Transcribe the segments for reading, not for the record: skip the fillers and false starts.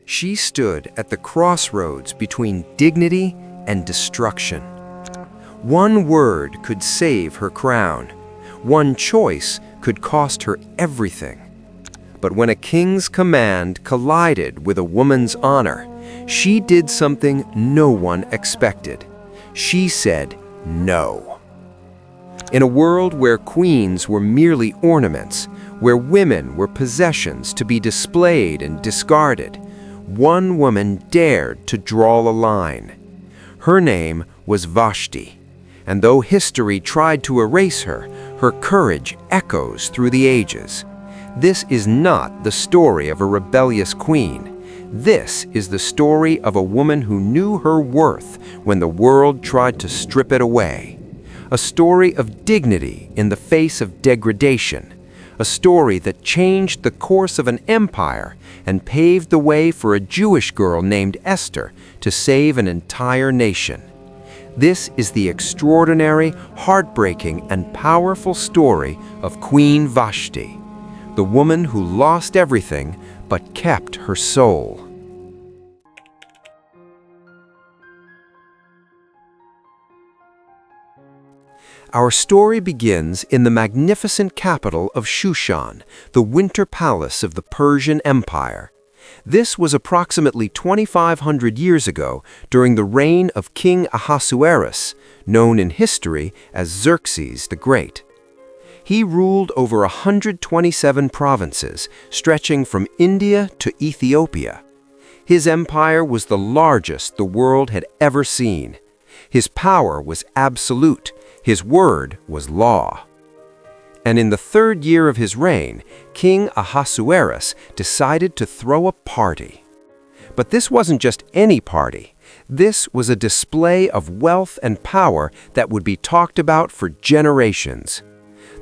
She stood at the crossroads between dignity and destruction. One word could save her crown. One choice could cost her everything. But when a king's command collided with a woman's honor, she did something no one expected. She said no. In a world where queens were merely ornaments, where women were possessions to be displayed and discarded, one woman dared to draw a line. Her name was Vashti, and though history tried to erase her, her courage echoes through the ages. This is not the story of a rebellious queen. This is the story of a woman who knew her worth when the world tried to strip it away. A story of dignity in the face of degradation. A story that changed the course of an empire and paved the way for a Jewish girl named Esther to save an entire nation. This is the extraordinary, heartbreaking, and powerful story of Queen Vashti, the woman who lost everything but kept her soul. Our story begins in the magnificent capital of Shushan, the winter palace of the Persian Empire. This was approximately 2,500 years ago during the reign of King Ahasuerus, known in history as Xerxes the Great. He ruled over 127 provinces, stretching from India to Ethiopia. His empire was the largest the world had ever seen. His power was absolute. His word was law. And in the third year of his reign, King Ahasuerus decided to throw a party. But this wasn't just any party. This was a display of wealth and power that would be talked about for generations.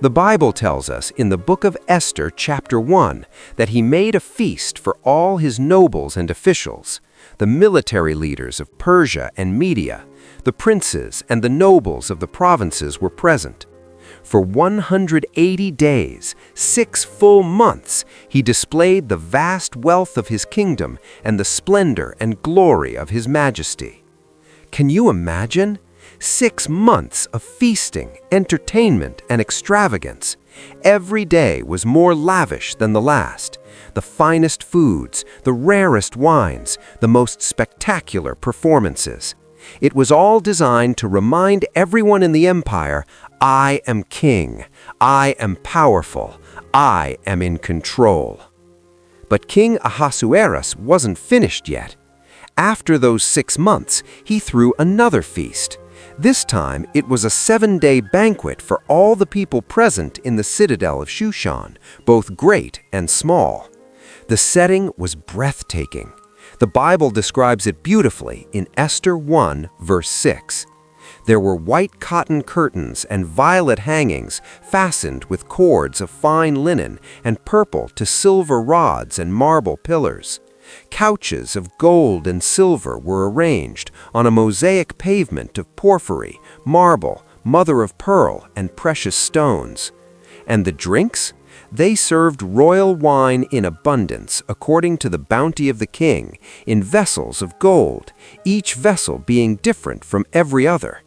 The Bible tells us in the book of Esther, chapter 1, that he made a feast for all his nobles and officials, the military leaders of Persia and Media. The princes and the nobles of the provinces were present. For 180 days, 6 full months, he displayed the vast wealth of his kingdom and the splendor and glory of his majesty. Can you imagine? 6 months of feasting, entertainment, and extravagance. Every day was more lavish than the last. The finest foods, the rarest wines, the most spectacular performances. It was all designed to remind everyone in the empire, I am king, I am powerful, I am in control. But King Ahasuerus wasn't finished yet. After those 6 months, he threw another feast. This time, it was a 7-day banquet for all the people present in the citadel of Shushan, both great and small. The setting was breathtaking. The Bible describes it beautifully in Esther 1, verse 6. There were white cotton curtains and violet hangings fastened with cords of fine linen and purple to silver rods and marble pillars. Couches of gold and silver were arranged on a mosaic pavement of porphyry, marble, mother of pearl, and precious stones. And the drinks? They served royal wine in abundance according to the bounty of the king, in vessels of gold, each vessel being different from every other.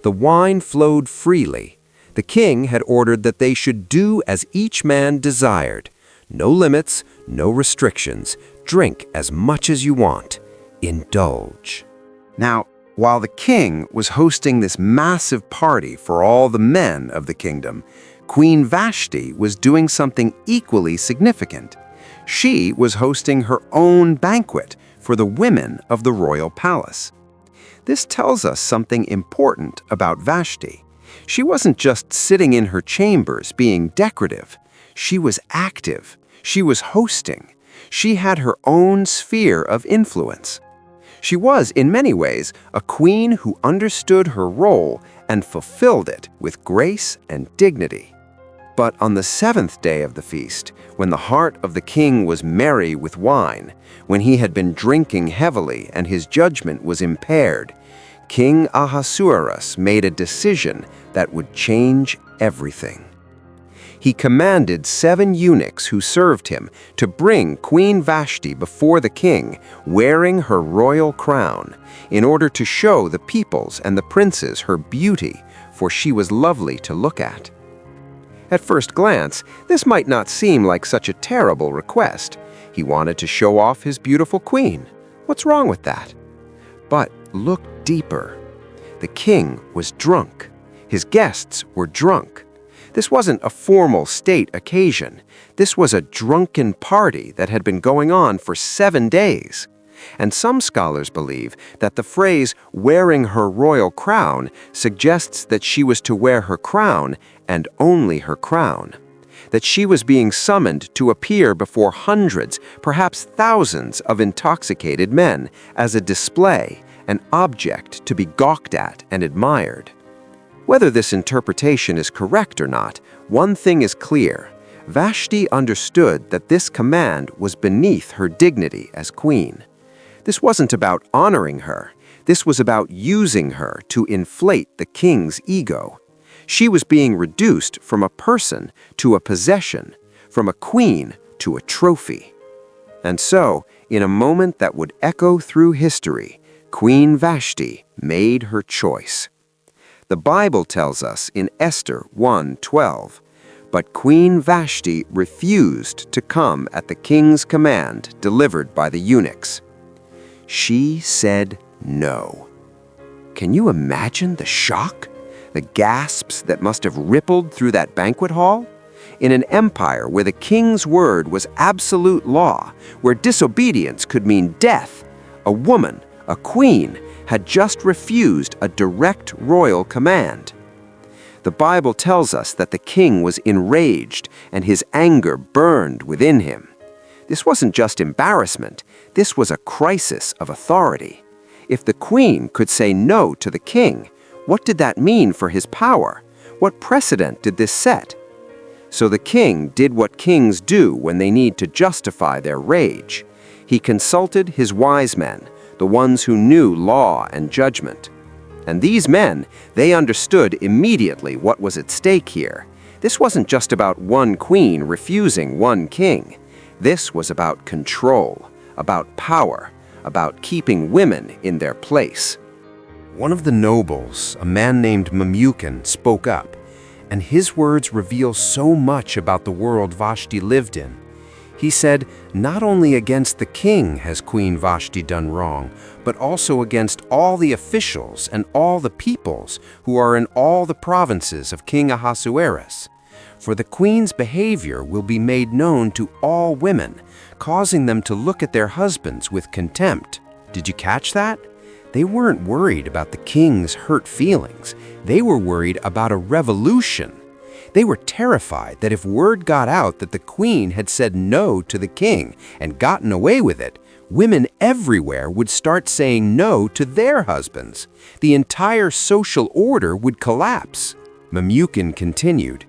The wine flowed freely. The king had ordered that they should do as each man desired. No limits, no restrictions. Drink as much as you want. Indulge. Now, while the king was hosting this massive party for all the men of the kingdom, Queen Vashti was doing something equally significant. She was hosting her own banquet for the women of the royal palace. This tells us something important about Vashti. She wasn't just sitting in her chambers being decorative. She was active. She was hosting. She had her own sphere of influence. She was, in many ways, a queen who understood her role and fulfilled it with grace and dignity. But on the 7th day of the feast, when the heart of the king was merry with wine, when he had been drinking heavily and his judgment was impaired, King Ahasuerus made a decision that would change everything. He commanded 7 eunuchs who served him to bring Queen Vashti before the king, wearing her royal crown, in order to show the peoples and the princes her beauty, for she was lovely to look at. At first glance, this might not seem like such a terrible request. He wanted to show off his beautiful queen. What's wrong with that? But look deeper. The king was drunk. His guests were drunk. This wasn't a formal state occasion. This was a drunken party that had been going on for 7 days. And some scholars believe that the phrase "wearing her royal crown" suggests that she was to wear her crown and only her crown. That she was being summoned to appear before hundreds, perhaps thousands of intoxicated men as a display, an object to be gawked at and admired. Whether this interpretation is correct or not, one thing is clear. Vashti understood that this command was beneath her dignity as queen. This wasn't about honoring her. This was about using her to inflate the king's ego. She was being reduced from a person to a possession, from a queen to a trophy. And so, in a moment that would echo through history, Queen Vashti made her choice. The Bible tells us in Esther 1:12, "But Queen Vashti refused to come at the king's command delivered by the eunuchs." She said no. Can you imagine the shock? The gasps that must have rippled through that banquet hall? In an empire where the king's word was absolute law, where disobedience could mean death, a woman, a queen, had just refused a direct royal command. The Bible tells us that the king was enraged and his anger burned within him. This wasn't just embarrassment, this was a crisis of authority. If the queen could say no to the king, what did that mean for his power? What precedent did this set? So the king did what kings do when they need to justify their rage. He consulted his wise men, the ones who knew law and judgment. And these men, they understood immediately what was at stake here. This wasn't just about one queen refusing one king. This was about control, about power, about keeping women in their place. One of the nobles, a man named Memucan, spoke up, and his words reveal so much about the world Vashti lived in. He said, "Not only against the king has Queen Vashti done wrong, but also against all the officials and all the peoples who are in all the provinces of King Ahasuerus. For the queen's behavior will be made known to all women, causing them to look at their husbands with contempt." Did you catch that? They weren't worried about the king's hurt feelings. They were worried about a revolution. They were terrified that if word got out that the queen had said no to the king and gotten away with it, women everywhere would start saying no to their husbands. The entire social order would collapse. Memucan continued,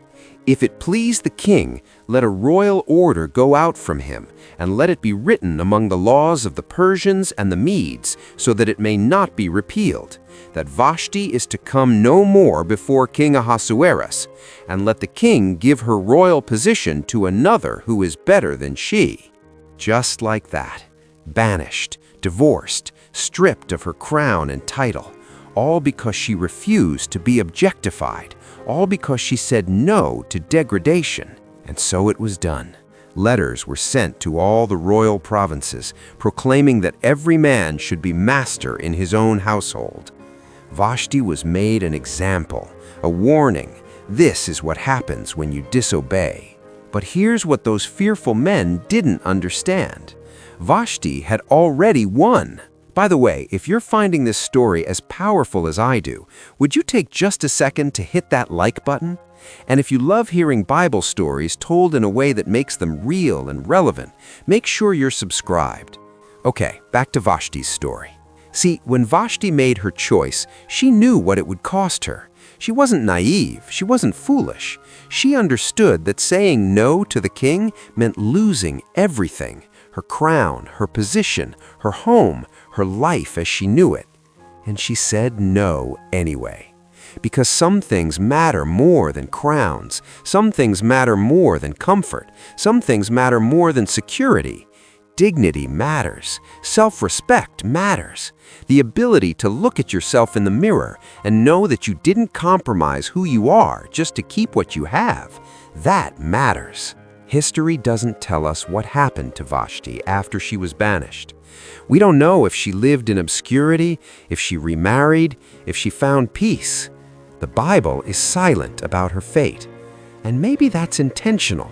"If it please the king, let a royal order go out from him, and let it be written among the laws of the Persians and the Medes, so that it may not be repealed, that Vashti is to come no more before King Ahasuerus, and let the king give her royal position to another who is better than she." Just like that, banished, divorced, stripped of her crown and title, all because she refused to be objectified, all because she said no to degradation. And so it was done. Letters were sent to all the royal provinces, proclaiming that every man should be master in his own household. Vashti was made an example, a warning. This is what happens when you disobey. But here's what those fearful men didn't understand. Vashti had already won. By the way, if you're finding this story as powerful as I do, would you take just a second to hit that like button? And if you love hearing Bible stories told in a way that makes them real and relevant, make sure you're subscribed. Okay, back to Vashti's story. See, when Vashti made her choice, she knew what it would cost her. She wasn't naive, she wasn't foolish. She understood that saying no to the king meant losing everything: her crown, her position, her home, her life as she knew it. And she said no anyway. Because some things matter more than crowns. Some things matter more than comfort. Some things matter more than security. Dignity matters. Self-respect matters. The ability to look at yourself in the mirror and know that you didn't compromise who you are just to keep what you have, that matters. History doesn't tell us what happened to Vashti after she was banished. We don't know if she lived in obscurity, if she remarried, if she found peace. The Bible is silent about her fate. And maybe that's intentional.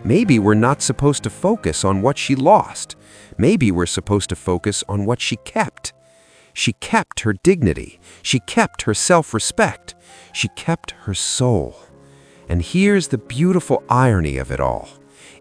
Maybe we're not supposed to focus on what she lost. Maybe we're supposed to focus on what she kept. She kept her dignity. She kept her self-respect. She kept her soul. And here's the beautiful irony of it all.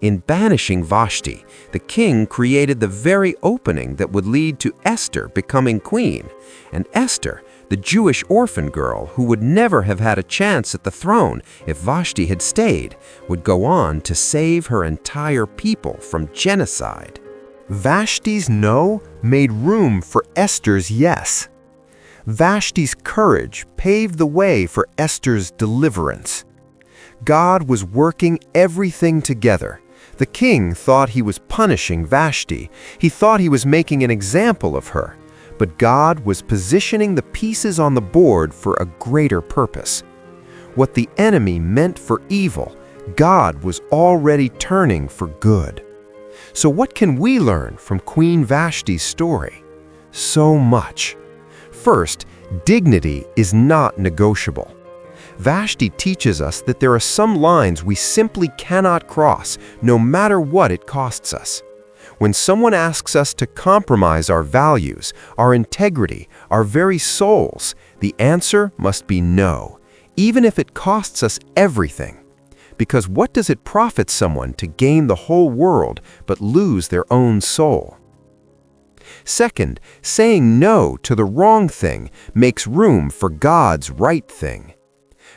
In banishing Vashti, the king created the very opening that would lead to Esther becoming queen. And Esther, the Jewish orphan girl who would never have had a chance at the throne if Vashti had stayed, would go on to save her entire people from genocide. Vashti's no made room for Esther's yes. Vashti's courage paved the way for Esther's deliverance. God was working everything together. The king thought he was punishing Vashti. He thought he was making an example of her. But God was positioning the pieces on the board for a greater purpose. What the enemy meant for evil, God was already turning for good. So what can we learn from Queen Vashti's story? So much. First, dignity is not negotiable. Vashti teaches us that there are some lines we simply cannot cross, no matter what it costs us. When someone asks us to compromise our values, our integrity, our very souls, the answer must be no, even if it costs us everything. Because what does it profit someone to gain the whole world but lose their own soul? Second, saying no to the wrong thing makes room for God's right thing.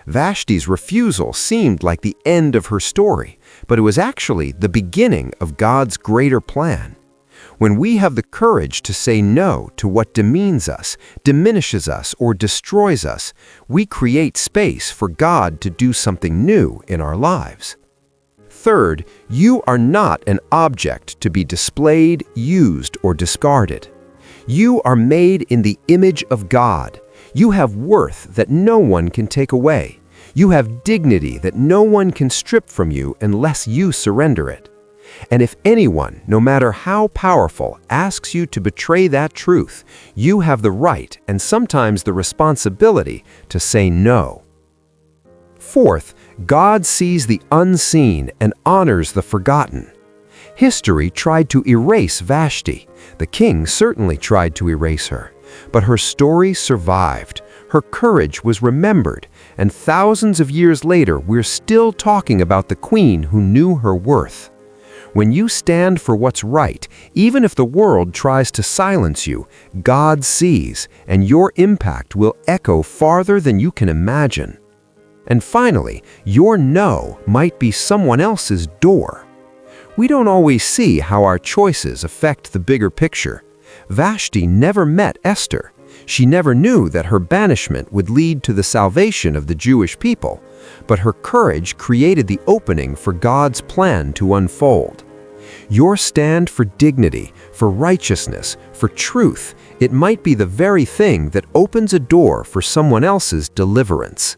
Vashti's refusal seemed like the end of her story, but it was actually the beginning of God's greater plan. When we have the courage to say no to what demeans us, diminishes us, or destroys us, we create space for God to do something new in our lives. Third, you are not an object to be displayed, used, or discarded. You are made in the image of God. You have worth that no one can take away. You have dignity that no one can strip from you unless you surrender it. And if anyone, no matter how powerful, asks you to betray that truth, you have the right and sometimes the responsibility to say no. Fourth, God sees the unseen and honors the forgotten. History tried to erase Vashti. The king certainly tried to erase her. But her story survived. Her courage was remembered. And thousands of years later, we're still talking about the queen who knew her worth. When you stand for what's right, even if the world tries to silence you, God sees, and your impact will echo farther than you can imagine. And finally, your no might be someone else's door. We don't always see how our choices affect the bigger picture. Vashti never met Esther. She never knew that her banishment would lead to the salvation of the Jewish people, but her courage created the opening for God's plan to unfold. Your stand for dignity, for righteousness, for truth, it might be the very thing that opens a door for someone else's deliverance.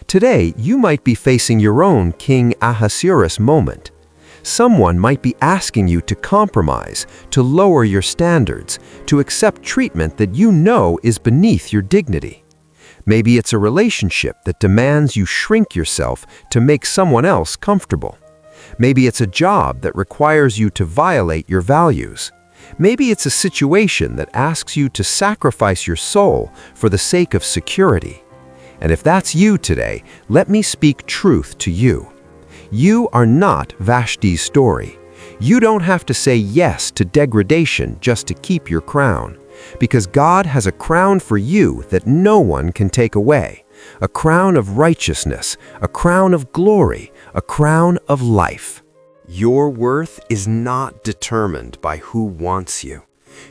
Today, you might be facing your own King Ahasuerus moment. Someone might be asking you to compromise, to lower your standards, to accept treatment that you know is beneath your dignity. Maybe it's a relationship that demands you shrink yourself to make someone else comfortable. Maybe it's a job that requires you to violate your values. Maybe it's a situation that asks you to sacrifice your soul for the sake of security. And if that's you today, let me speak truth to you. You are not Vashti's story. You don't have to say yes to degradation just to keep your crown, because God has a crown for you that no one can take away, a crown of righteousness, a crown of glory, a crown of life. Your worth is not determined by who wants you.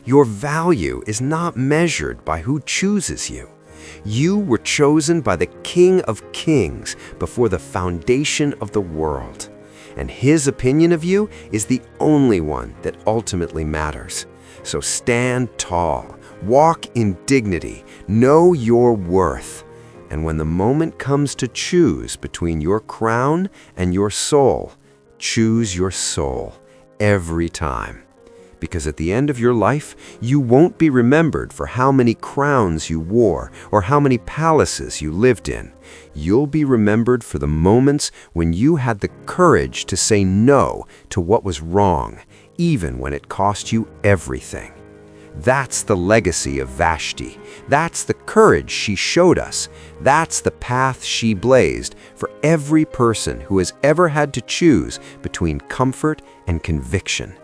Your value is not measured by who chooses you. You were chosen by the King of Kings before the foundation of the world. And his opinion of you is the only one that ultimately matters. So stand tall, walk in dignity, know your worth. And when the moment comes to choose between your crown and your soul, choose your soul every time. Because at the end of your life, you won't be remembered for how many crowns you wore or how many palaces you lived in. You'll be remembered for the moments when you had the courage to say no to what was wrong, even when it cost you everything. That's the legacy of Vashti. That's the courage she showed us. That's the path she blazed for every person who has ever had to choose between comfort and conviction.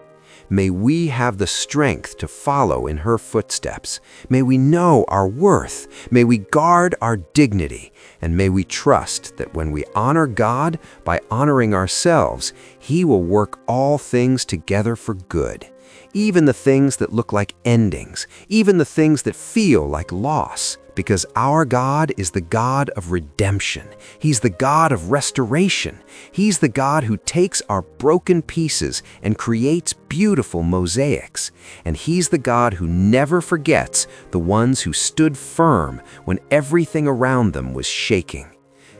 May we have the strength to follow in her footsteps. May we know our worth. May we guard our dignity. And may we trust that when we honor God by honoring ourselves, He will work all things together for good. Even the things that look like endings, even the things that feel like loss, because our God is the God of redemption. He's the God of restoration. He's the God who takes our broken pieces and creates beautiful mosaics. And He's the God who never forgets the ones who stood firm when everything around them was shaking.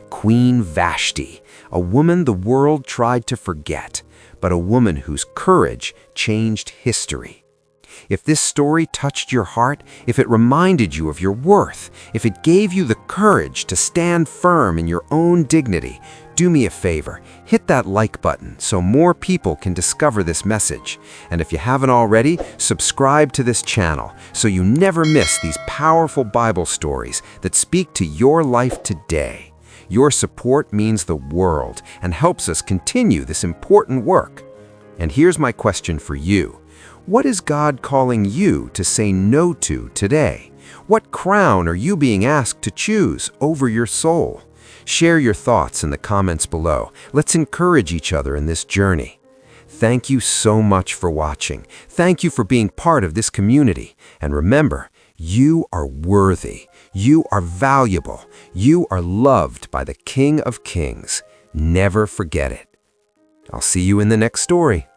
Queen Vashti, a woman the world tried to forget, but a woman whose courage changed history. If this story touched your heart, if it reminded you of your worth, if it gave you the courage to stand firm in your own dignity, do me a favor, hit that like button so more people can discover this message. And if you haven't already, subscribe to this channel so you never miss these powerful Bible stories that speak to your life today. Your support means the world and helps us continue this important work. And here's my question for you. What is God calling you to say no to today? What crown are you being asked to choose over your soul? Share your thoughts in the comments below. Let's encourage each other in this journey. Thank you so much for watching. Thank you for being part of this community. And remember, you are worthy. You are valuable. You are loved by the King of Kings. Never forget it. I'll see you in the next story.